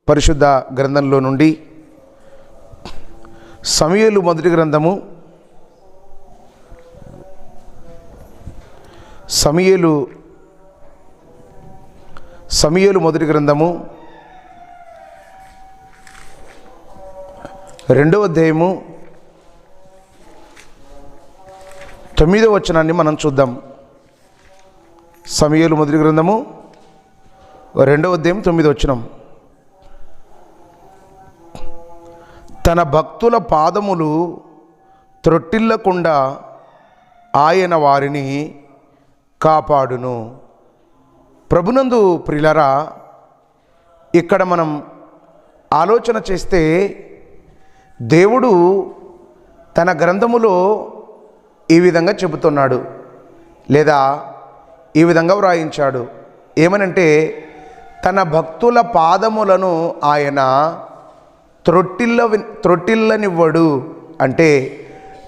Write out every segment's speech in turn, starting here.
పరిశుద్ధ గ్రంథంలో నుండి సమూయేలు మొదటి గ్రంథము సమూయేలు మొదటి గ్రంథము 2వ అధ్యాయము 9వ వచనాన్ని మనం చూద్దాం. సమూయేలు మొదటి గ్రంథము 2వ అధ్యాయం 9వ వచనం. తన భక్తుల పాదములు త్రొట్టిల్లకుండా ఆయన వారిని కాపాడును. ప్రభునందు ప్రియులారా, ఇక్కడ మనం ఆలోచన చేస్తే దేవుడు తన గ్రంథములో ఈ విధంగా చెబుతున్నాడు, లేదా ఈ విధంగా వ్రాయించాడు. ఏమనంటే, తన భక్తుల పాదములను ఆయన త్రొట్టిల్లనివ్వడు. అంటే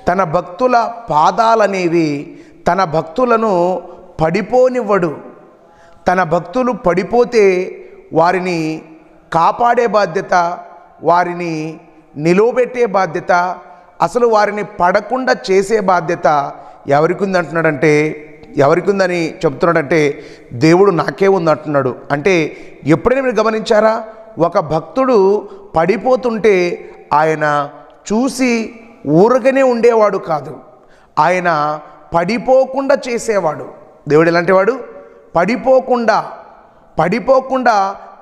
తన భక్తుల పాదాలనేవి తన భక్తులను పడిపోనివ్వడు. తన భక్తులు పడిపోతే వారిని కాపాడే బాధ్యత, వారిని నిలవబెట్టే బాధ్యత, అసలు వారిని పడకుండా చేసే బాధ్యత ఎవరికి ఉందని చెప్తున్నాడంటే దేవుడు నాకే ఉందంటున్నాడు. అంటే ఎప్పుడైనా మీరు గమనించారా, ఒక భక్తుడు పడిపోతుంటే ఆయన చూసి ఊరకనే ఉండేవాడు కాదు, ఆయన పడిపోకుండా చేసేవాడు. దేవుడు ఎలాంటి వాడు? పడిపోకుండా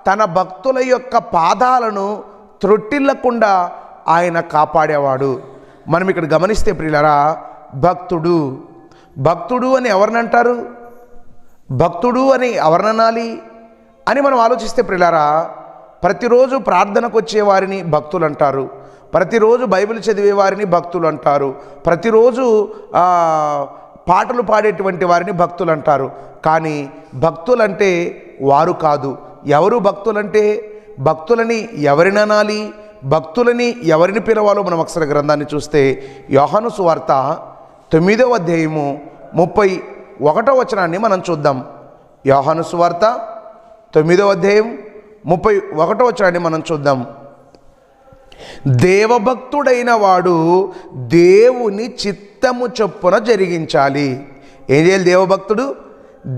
తన భక్తుల యొక్క పాదాలను త్రొట్టిల్లకుండా ఆయన కాపాడేవాడు. మనం ఇక్కడ గమనిస్తే ప్రియులారా, భక్తుడు అని ఎవరినంటారు? భక్తుడు అని ఎవరిననాలి అని మనం ఆలోచిస్తే ప్రియులారా, ప్రతిరోజు ప్రార్థనకు వచ్చేవారిని భక్తులు అంటారు, ప్రతిరోజు బైబిల్ చదివే వారిని భక్తులు అంటారు, ప్రతిరోజు పాటలు పాడేటువంటి వారిని భక్తులు అంటారు. కానీ భక్తులంటే వారు కాదు. ఎవరు భక్తులంటే? భక్తులని ఎవరిననాలి, భక్తులని ఎవరిని పిలవాలో మనం అక్షర గ్రంథాన్ని చూస్తే యోహాను సువార్త 9వ అధ్యాయము 31వ వచనాన్ని మనం చూద్దాం. యోహాను సువార్త 9వ అధ్యాయం 31వ వచనాన్ని మనం చూద్దాం. దేవభక్తుడైన వాడు దేవుని చిత్తము చొప్పున జరిగించాలి. ఏం చేయాలి దేవభక్తుడు?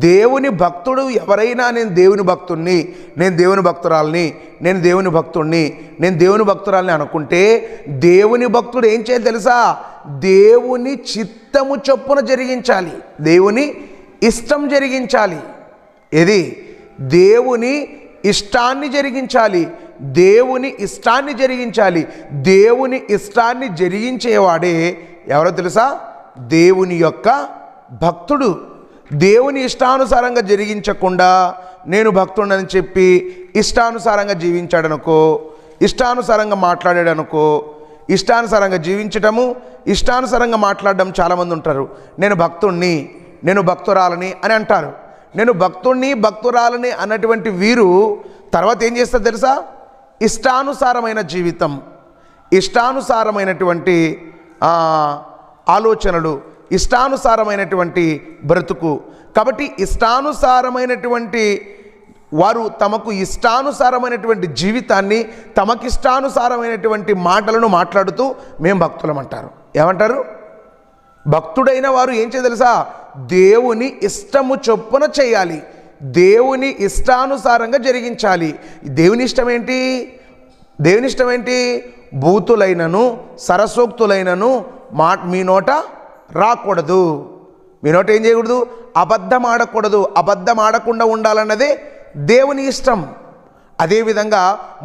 దేవుని భక్తుడు ఎవరైనా, నేను దేవుని భక్తుణ్ణి, నేను దేవుని భక్తురాలని, నేను దేవుని భక్తుణ్ణి, నేను దేవుని భక్తురాలని అనుకుంటే దేవుని భక్తుడు ఏం చేయాలి తెలుసా? దేవుని చిత్తము చొప్పున జరిగించాలి, దేవుని ఇష్టం జరిగించాలి. ఏది? దేవుని ఇష్టాన్ని జరిగించాలి. దేవుని ఇష్టాన్ని జరిగించాలి. దేవుని ఇష్టాన్ని జరిగించేవాడే ఎవరో తెలుసా? దేవుని యొక్క భక్తుడు. దేవుని ఇష్టానుసారంగా జరిగించకుండా నేను భక్తుడని చెప్పి ఇష్టానుసారంగా జీవించాడనుకో, ఇష్టానుసారంగా మాట్లాడాడనుకో, ఇష్టానుసారంగా జీవించటము, ఇష్టానుసారంగా మాట్లాడడం చాలామంది ఉంటారు. నేను భక్తుణ్ణి, నేను భక్తురాలని అని అంటారు. నేను భక్తుణ్ణి, భక్తురాలని అన్నటువంటి వీరు తర్వాత ఏం చేస్తారు తెలుసా? ఇష్టానుసారమైన జీవితం, ఇష్టానుసారమైనటువంటి ఆలోచనలు, ఇష్టానుసారమైనటువంటి బ్రతుకు. కాబట్టి ఇష్టానుసారమైనటువంటి వారు తమకు ఇష్టానుసారమైనటువంటి జీవితాన్ని, తమకిష్టానుసారమైనటువంటి మాటలను మాట్లాడుతూ మేము భక్తులం అంటారు. ఏమంటారు? భక్తుడైన వారు ఏం చేయాలి తెలుసా? దేవుని ఇష్టము చొప్పున చేయాలి, దేవుని ఇష్టానుసారంగా జరిగించాలి. దేవుని ఇష్టం ఏంటి? దేవుని ఇష్టం ఏంటి? బూతులైనను సరసోక్తులైనను మీ నోట రాకూడదు. మీ నోట ఏం చేయకూడదు? అబద్ధం ఆడకూడదు. అబద్ధం ఆడకుండా ఉండాలన్నదే దేవుని ఇష్టం. అదేవిధంగా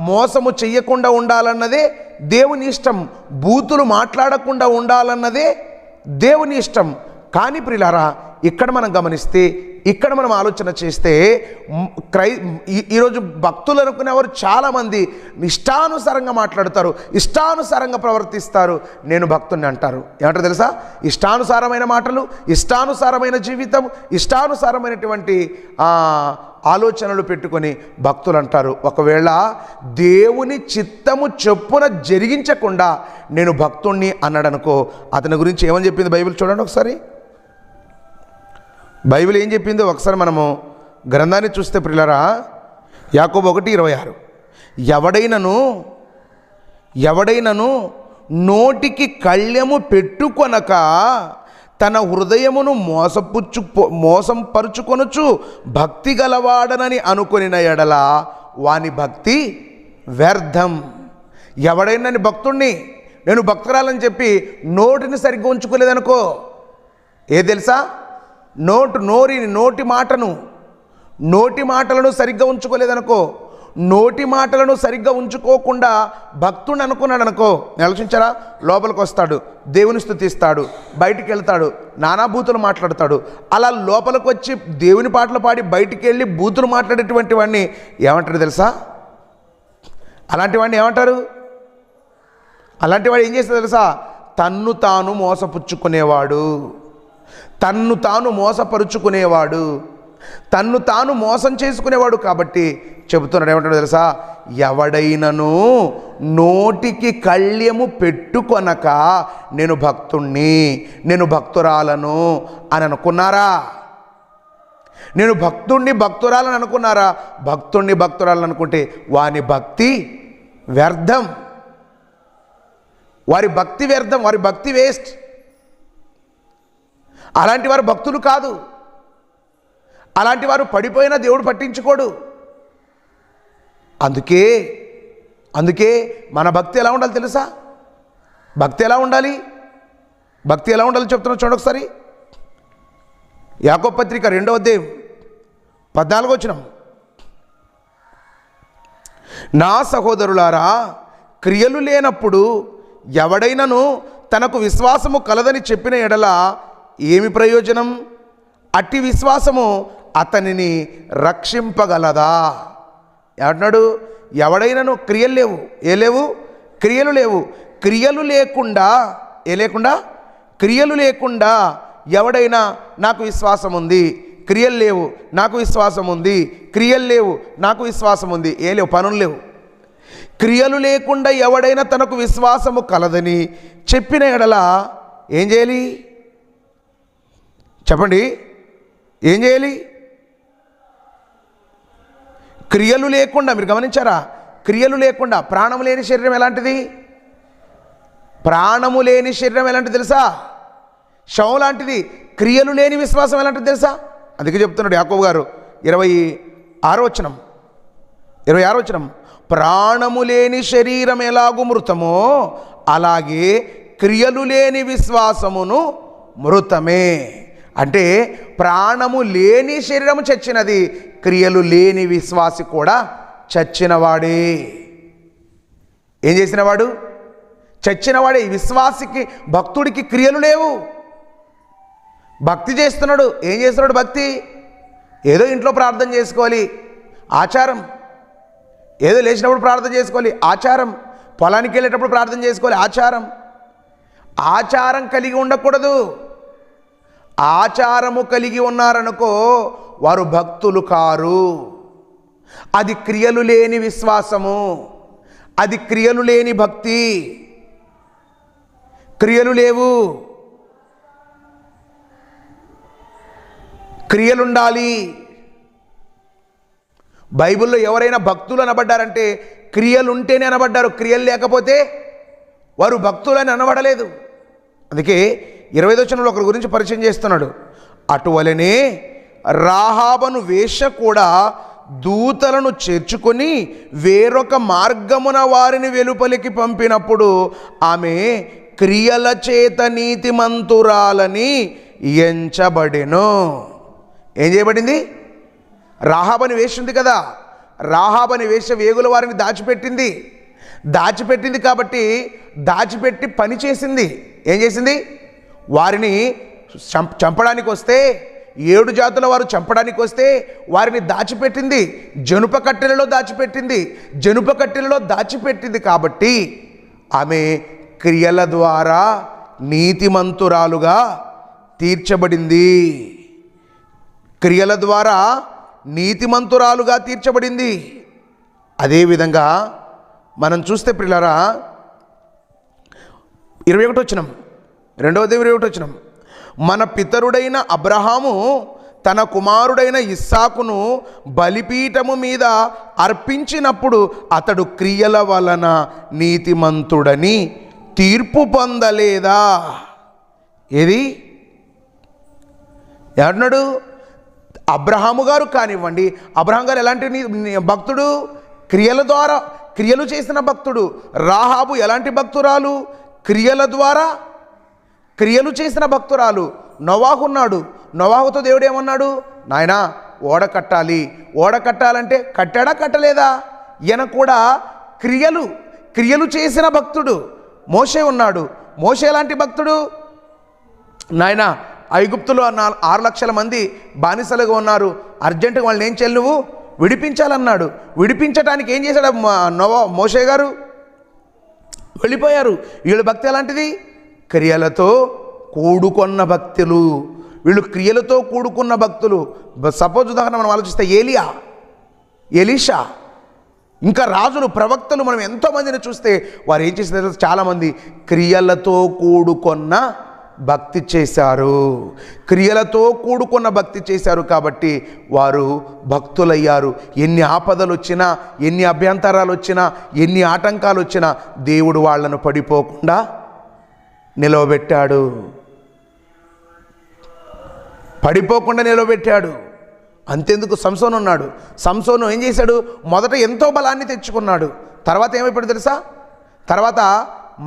మోసము చెయ్యకుండా ఉండాలన్నదే దేవుని ఇష్టం. బూతులు మాట్లాడకుండా ఉండాలన్నదే దేవుని ఇష్టం. కానీ ప్రియులారా, ఇక్కడ మనం గమనిస్తే, ఇక్కడ మనం ఆలోచన చేస్తే ఈరోజు భక్తులు అనుకునేవారు చాలామంది ఇష్టానుసారంగా మాట్లాడతారు, ఇష్టానుసారంగా ప్రవర్తిస్తారు. నేను భక్తుని అంటారు. ఏమంటారు తెలుసా? ఇష్టానుసారమైన మాటలు, ఇష్టానుసారమైన జీవితం, ఇష్టానుసారమైనటువంటి ఆలోచనలు పెట్టుకొని భక్తులు అంటారు. ఒకవేళ దేవుని చిత్తము చొప్పున జరిగించకుండా నేను భక్తుణ్ణి అన్నాడనుకో, అతని గురించి ఏమని చెప్పింది బైబిల్ చూడండి ఒకసారి. బైబిల్ ఏం చెప్పిందో ఒకసారి మనము గ్రంథాన్ని చూస్తే ప్రియులారా, యాకోబు 1:26 ఎవడైనను నోటికి కళ్యము పెట్టుకొనక తన హృదయమును మోసంపరుచుకొనుచు భక్తి గలవాడనని అనుకొనిన ఎడల వాని భక్తి వ్యర్థం. ఎవడైనా భక్తుణ్ణి, నేను భక్తురాలని చెప్పి నోటిని సరిగ్గా ఉంచుకోలేదనుకో, తెలుసా, నోటి మాటలను సరిగ్గా ఉంచుకోలేదనుకో, నోటి మాటలను సరిగ్గా ఉంచుకోకుండా భక్తుని అనుకున్నాడు అనుకో, ఆలోచించారా, లోపలికి వస్తాడు, దేవుని స్తుతిస్తాడు, బయటికి వెళ్తాడు, నానా బూతులు మాట్లాడతాడు. అలా లోపలికి వచ్చి దేవుని పాటలు పాడి బయటికి వెళ్ళి బూతులు మాట్లాడేటువంటి వాడిని ఏమంటారు తెలుసా? అలాంటి వాడిని ఏమంటారు? అలాంటి వాడు ఏం చేస్తాడు తెలుసా? తన్ను తాను మోసపుచ్చుకునేవాడు, తన్ను తాను మోసపరుచుకునేవాడు, తన్ను తాను మోసం చేసుకునేవాడు. కాబట్టి చెబుతున్నాడు, ఏమంటాడు తెలుసా? ఎవడైనను నోటికి కళ్యము పెట్టుకొనక నేను భక్తుణ్ణి, నేను భక్తురాలను అని అనుకున్నారా? నేను భక్తుణ్ణి భక్తురాలని అనుకున్నారా? భక్తుణ్ణి భక్తురాలని అనుకుంటే వాని భక్తి వ్యర్థం, వారి భక్తి వ్యర్థం, వారి భక్తి వేస్ట్. అలాంటి వారు భక్తులు కాదు. అలాంటి వారు పడిపోయినా దేవుడు పట్టించుకోడు. అందుకే మన భక్తి ఎలా ఉండాలి తెలుసా? భక్తి ఎలా ఉండాలి చెప్తున్నా చూడండి ఒకసారి. యాకోబు పత్రిక 2వ అధ్యాయం 14వ వచనం. నా సహోదరులారా, క్రియలు లేనప్పుడు ఎవడైనను తనకు విశ్వాసము కలదని చెప్పిన ఎడల ఏమి ప్రయోజనం? అట్టి విశ్వాసము అతనిని రక్షింపగలదా? ఏమంటున్నాడు? ఎవడైనను క్రియలు లేవు, క్రియలు లేవు. క్రియలు లేకుండా ఎవడైనా నాకు విశ్వాసం ఉంది, క్రియలు లేవు, నాకు విశ్వాసం ఉంది, క్రియలు లేవు, నాకు విశ్వాసం ఉంది, లేవు, పనులు లేవు. క్రియలు లేకుండా ఎవడైనా తనకు విశ్వాసము కలదని చెప్పిన ఎడల ఏం చేయాలి చెప్పండి? ఏం చేయాలి? క్రియలు లేకుండా, మీరు గమనించారా? క్రియలు లేకుండా, ప్రాణము లేని శరీరం ఎలాంటిది? ప్రాణము లేని శరీరం ఎలాంటిది తెలుసా? శవం లాంటిది. క్రియలు లేని విశ్వాసం ఎలాంటిది తెలుసా? అందుకే చెప్తున్నాడు యాకోబు గారు 26వ వచనం, ప్రాణము లేని శరీరం ఎలాగూ మృతమో అలాగే క్రియలు లేని విశ్వాసమును మృతమే. అంటే ప్రాణము లేని శరీరము చచ్చినది, క్రియలు లేని విశ్వాసి కూడా చచ్చినవాడే. ఏం చేసినవాడు? చచ్చినవాడే. విశ్వాసికి, భక్తుడికి క్రియలు లేవు. భక్తి చేస్తున్నాడు. ఏం చేస్తున్నాడు? భక్తి ఏదో ఇంట్లో ప్రార్థన చేసుకోవాలి, ఆచారం. ఏదో లేచినప్పుడు ప్రార్థన చేసుకోవాలి, ఆచారం. పొలానికి వెళ్ళేటప్పుడు ప్రార్థన చేసుకోవాలి, ఆచారం. ఆచారం కలిగి ఉండకూడదు. ఆచారము కలిగి ఉన్నారనుకో, వారు భక్తులు కారు. అది క్రియలు లేని విశ్వాసము, అది క్రియలు లేని భక్తి. క్రియలు లేవు, క్రియలుండాలి. బైబిల్లో ఎవరైనా భక్తులు అనబడ్డారంటే క్రియలు ఉంటేనే అనబడ్డారు, క్రియలు లేకపోతే వారు భక్తులని అనబడలేదు. అందుకే 25వ వచనంలో ఒకరి గురించి పరిచయం చేస్తున్నాడు. అటువలనే రాహాబను వేశ్య కూడా దూతలను చేర్చుకొని వేరొక మార్గమున వారిని వెలుపలికి పంపినప్పుడు ఆమె క్రియల చేత నీతిమంతురాలని ఎంచబడెను. ఏం చేయబడింది? రాహాబని వేశ్య ఉంది కదా, రాహాబని వేశ్య వేగుల వారిని దాచిపెట్టింది కాబట్టి దాచిపెట్టి పని చేసింది. ఏం చేసింది? వారిని చంపడానికి వస్తే, 7 జాతుల వారు చంపడానికి వస్తే వారిని దాచిపెట్టింది, జనుప కట్టెలలో దాచిపెట్టింది. కాబట్టి ఆమె క్రియల ద్వారా నీతిమంతురాలుగా తీర్చబడింది. క్రియల ద్వారా నీతిమంతురాలుగా తీర్చబడింది. అదేవిధంగా మనం చూస్తే ప్రియులారా, 21వ వచనం, 2వ అధ్యాయం 21వ వచనం, మన పితరుడైన అబ్రహాము తన కుమారుడైన ఇస్సాకును బలిపీఠము మీద అర్పించినప్పుడు అతడు క్రియల వలన నీతిమంతుడని తీర్పు పొందలేదా? ఏది ఏమన్నాడు? అబ్రహాము గారు కానివ్వండి, అబ్రహాం గారు ఎలాంటి భక్తుడు? క్రియల ద్వారా క్రియలు చేసిన భక్తుడు. రాహాబు ఎలాంటి భక్తురాలు? క్రియల ద్వారా క్రియలు చేసిన భక్తురాలు. నోవాహు ఉన్నాడు. నోవాహుతో దేవుడు ఏమన్నాడు? నాయనా ఓడ కట్టాలి. ఓడ కట్టాలంటే కట్టాడా కట్టలేదా? ఈయన కూడా క్రియలు చేసిన భక్తుడు. మోషే ఉన్నాడు. మోషే ఎలాంటి భక్తుడు? నాయనా ఐగుప్తులో 6 లక్షల మంది బానిసలుగా ఉన్నారు, అర్జెంటుగా వాళ్ళని ఏం చేయాలి? నువ్వు విడిపించాలన్నాడు. విడిపించడానికి ఏం చేశాడు మోషే గారు? వెళ్ళిపోయారు. వీళ్ళ భక్తి ఎలాంటిది? క్రియలతో కూడుకున్న భక్తులు. వీళ్ళు క్రియలతో కూడుకున్న భక్తులు. సపోజ్ ఉదాహరణ మనం ఆలోచిస్తే ఏలియా, ఎలీషా, ఇంకా రాజులు, ప్రవక్తలు మనం ఎంతోమందిని చూస్తే వారు ఏం చేశారు? చాలామంది క్రియలతో కూడుకున్న భక్తి చేశారు. క్రియలతో కూడుకున్న భక్తి చేశారు కాబట్టి వారు భక్తులయ్యారు. ఎన్ని ఆపదలు వచ్చినా, ఎన్ని అభ్యంతరాలు వచ్చినా, ఎన్ని ఆటంకాలు వచ్చినా దేవుడు వాళ్ళను పడిపోకుండా నిలవబెట్టాడు. అంతెందుకు, సంసోను ఉన్నాడు. సంసోను ఏం చేశాడు? మొదట ఎంతో బలాన్ని తెచ్చుకున్నాడు. తర్వాత ఏమైపోయాడు తెలుసా? తర్వాత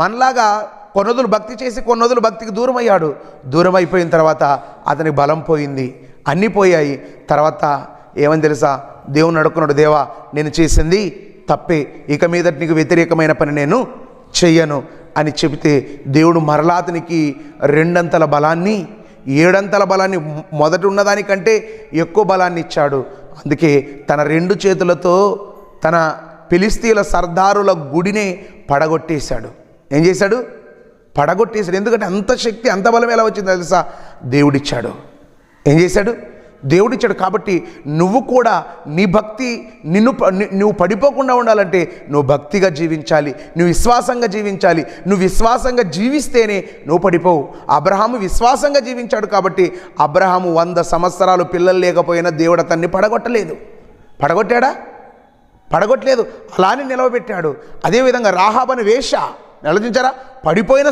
మనలాగా కొన్నదులు భక్తి చేసి కొన్నదులు భక్తికి దూరం అయ్యాడు. దూరం అయిపోయిన తర్వాత అతనికి బలం పోయింది, అన్నీ పోయాయి. తర్వాత ఏమని తెలుసా? దేవుని అడుక్కున్నాడు, దేవా నేను చేసింది తప్పే, ఇక మీదట నీకు వ్యతిరేకమైన పని నేను చెయ్యను అని చెబితే దేవుడు మరలా అతనికి 2 అంతల బలాన్ని, 7 అంతల బలాన్ని, మొదట ఉన్నదానికంటే ఎక్కువ బలాన్ని ఇచ్చాడు. అందుకే తన 2 చేతులతో తన ఫిలిస్తీయుల సర్దారుల గుడిని పడగొట్టేశాడు. ఏం చేశాడు? పడగొట్టేశాడు. ఎందుకంటే అంత శక్తి, అంత బలం ఎలా వచ్చిందో తెలుసా? దేవుడిచ్చాడు. ఏం చేశాడు? దేవుడిచ్చాడు. కాబట్టి నువ్వు కూడా నీ భక్తి నువ్వు పడిపోకుండా ఉండాలంటే నువ్వు భక్తిగా జీవించాలి, నువ్వు విశ్వాసంగా జీవించాలి. నువ్వు విశ్వాసంగా జీవిస్తేనే నువ్వు పడిపోవు. అబ్రహాము విశ్వాసంగా జీవించాడు కాబట్టి అబ్రహాము 100 సంవత్సరాలు పిల్లలు లేకపోయినా దేవుడు అతన్ని పడగొట్టలేదు. పడగొట్టలేదు, అలానే నిలవబెట్టాడు. అదేవిధంగా రాహాబను వేశ్య ఆలోచించారా? పడిపోయిన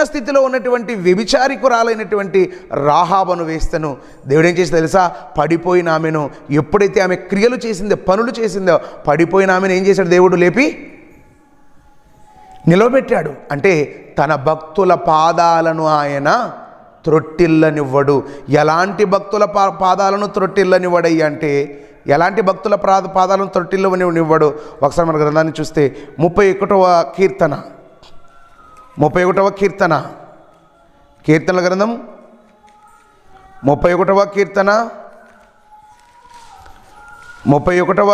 స్థితిలో ఉన్నటువంటి వ్యభిచారికురాలైనటువంటి రాహాబను వేస్తను దేవుడు ఏం చేసి తెలుసా? పడిపోయిన ఆమెను, ఎప్పుడైతే ఆమె క్రియలు చేసిందో, పనులు చేసిందో, పడిపోయిన ఆమెను ఏం చేశాడు? దేవుడు లేపి నిలవబెట్టాడు. అంటే తన భక్తుల పాదాలను ఆయన త్రొట్టిల్లనివ్వడు. ఎలాంటి భక్తుల పాదాలను త్రొట్టిల్లనివ్వడయ్య అంటే, ఎలాంటి భక్తుల పాదాలను త్రొట్టిల్లనివ్వడు? ఒకసారి మన గ్రంథాన్ని చూస్తే 31వ కీర్తన, కీర్తనల గ్రంథం 31వ కీర్తన 23వ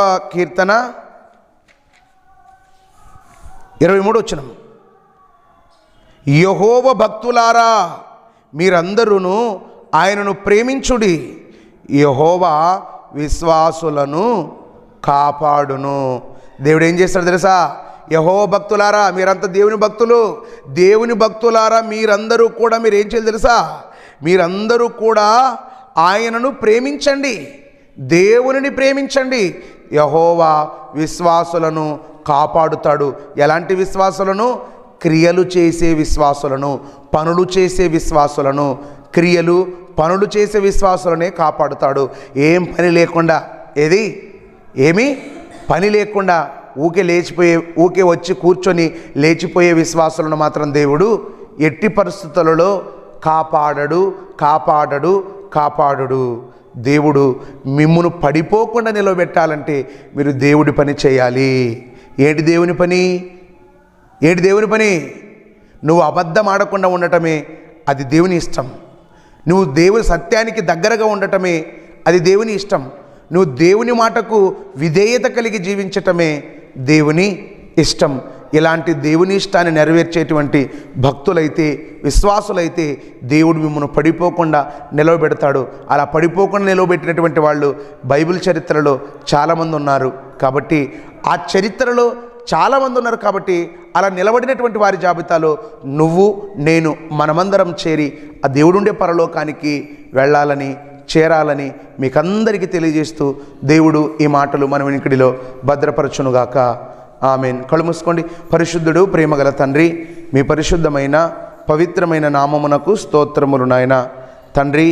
వచనం. యెహోవా భక్తులారా మీరందరూను ఆయనను ప్రేమించుడి, యెహోవా విశ్వాసులను కాపాడును. దేవుడు ఏం చేస్తాడు తెలుసా? యెహోవా భక్తులారా మీరంతా దేవుని భక్తులారా మీరందరూ కూడా మీరు ఏం చేయాలి తెలుసా? మీరందరూ కూడా ఆయనను ప్రేమించండి, దేవునిని ప్రేమించండి. యెహోవా విశ్వాసులను కాపాడుతాడు. ఎలాంటి విశ్వాసులను? క్రియలు చేసే విశ్వాసులను, పనులు చేసే విశ్వాసులను. పనులు చేసే విశ్వాసులనే కాపాడుతాడు. ఏం పని లేకుండా, ఏమీ పని లేకుండా ఊకే వచ్చి కూర్చొని లేచిపోయే విశ్వాసులను మాత్రం దేవుడు ఎట్టి పరిస్థితులలో కాపాడడు. దేవుడు మిమ్మును పడిపోకుండా నిలబెట్టాలంటే మీరు దేవుడి పని చేయాలి. ఏంటి దేవుని పని? నువ్వు అబద్ధం ఆడకుండా ఉండటమే అది దేవుని ఇష్టం. నువ్వు దేవుని సత్యానికి దగ్గరగా ఉండటమే అది దేవుని ఇష్టం. నువ్వు దేవుని మాటకు విధేయత కలిగి జీవించటమే దేవుని ఇష్టం. ఇలాంటి దేవుని ఇష్టాన్ని నెరవేర్చేటువంటి భక్తులైతే, విశ్వాసులైతే దేవుడు మిమ్మల్ని పడిపోకుండా నిలవబెడతాడు. అలా పడిపోకుండా నిలవబెట్టినటువంటి వాళ్ళు బైబిల్ చరిత్రలో చాలామంది ఉన్నారు. కాబట్టి ఆ చరిత్రలో చాలామంది ఉన్నారు కాబట్టి అలా నిలబడినటువంటి వారి జాబితాలో నువ్వు నేను మనమందరం చేరి ఆ దేవుడుండే పరలోకానికి వెళ్ళాలని చేరాలని మీకందరికీ తెలియజేస్తూ దేవుడు ఈ మాటలు మన వినికిడిలో భద్రపరచునుగాక. ఆమెన్. కళ్ళు మూసుకోండి. పరిశుద్ధుడు ప్రేమగల తండ్రి, మీ పరిశుద్ధమైన పవిత్రమైన నామమునకు స్తోత్రములు నాయన. తండ్రి,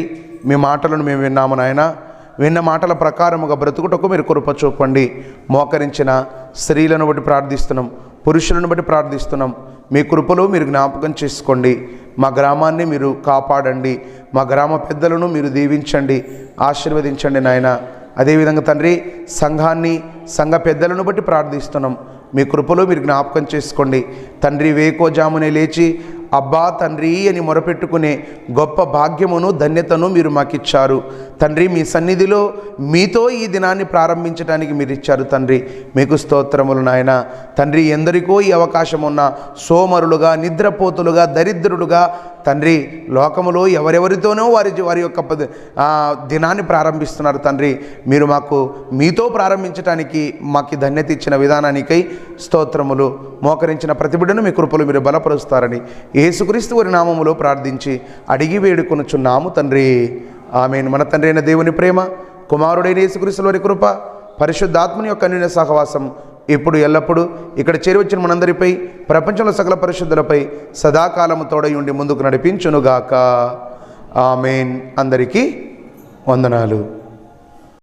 మీ మాటలను మేము విన్నాము నాయన. విన్న మాటల ప్రకారముగా బ్రతుకుటకు మీరు కృప చూపండి. మోకరించిన స్త్రీలను బట్టి ప్రార్థిస్తున్నాం, పురుషులను బట్టి ప్రార్థిస్తున్నాం. మీ కృపలో మీరు జ్ఞాపకం చేసుకోండి. మా గ్రామాన్ని మీరు కాపాడండి. మా గ్రామ పెద్దలను మీరు దీవించండి, ఆశీర్వదించండి నాయన. అదేవిధంగా తండ్రి, సంఘాన్ని సంఘ పెద్దలను బట్టి ప్రార్థిస్తున్నాం. మీ కృపలో మీరు జ్ఞాపకం చేసుకోండి తండ్రి. వేకోజామునే లేచి అబ్బా తండ్రి అని మొరపెట్టుకునే గొప్ప భాగ్యమును ధన్యతను మీరు మాకిచ్చారు తండ్రి. మీ సన్నిధిలో మీతో ఈ దినాన్ని ప్రారంభించడానికి మీరు ఇచ్చారు తండ్రి. మీకు స్తోత్రములు నాయన. తండ్రి, ఎందరికో ఈ అవకాశం ఉన్న సోమరులుగా, నిద్రపోతులుగా, దరిద్రులుగా తండ్రి, లోకములో ఎవరెవరితోనో వారి యొక్క దినాన్ని ప్రారంభిస్తున్నారు తండ్రి. మీరు మాకు మీతో ప్రారంభించడానికి మాకు ధన్యత ఇచ్చిన విధానానికై స్తోత్రములు. మోకరించిన ప్రతి బిడ్డను మీ కృపలు మీరు బలపరుస్తారని యేసుక్రీస్తు వారి నామములో ప్రార్థించి అడిగి వేడుకొనుచున్నాము తండ్రి. ఆమేన్. మన తండ్రి అయిన దేవుని ప్రేమ, కుమారుడైన యేసుక్రీస్తు వారి కృప, పరిశుద్ధాత్మని యొక్క అన్యోన్య సహవాసం ఇప్పుడు ఎల్లప్పుడూ ఇక్కడ చేరి వచ్చిన మనందరిపై, ప్రపంచంలో సకల పరిశుద్ధులపై సదాకాలము తోడై ఉండి ముందుకు నడిపించునుగాక. ఆమేన్. అందరికీ వందనాలు.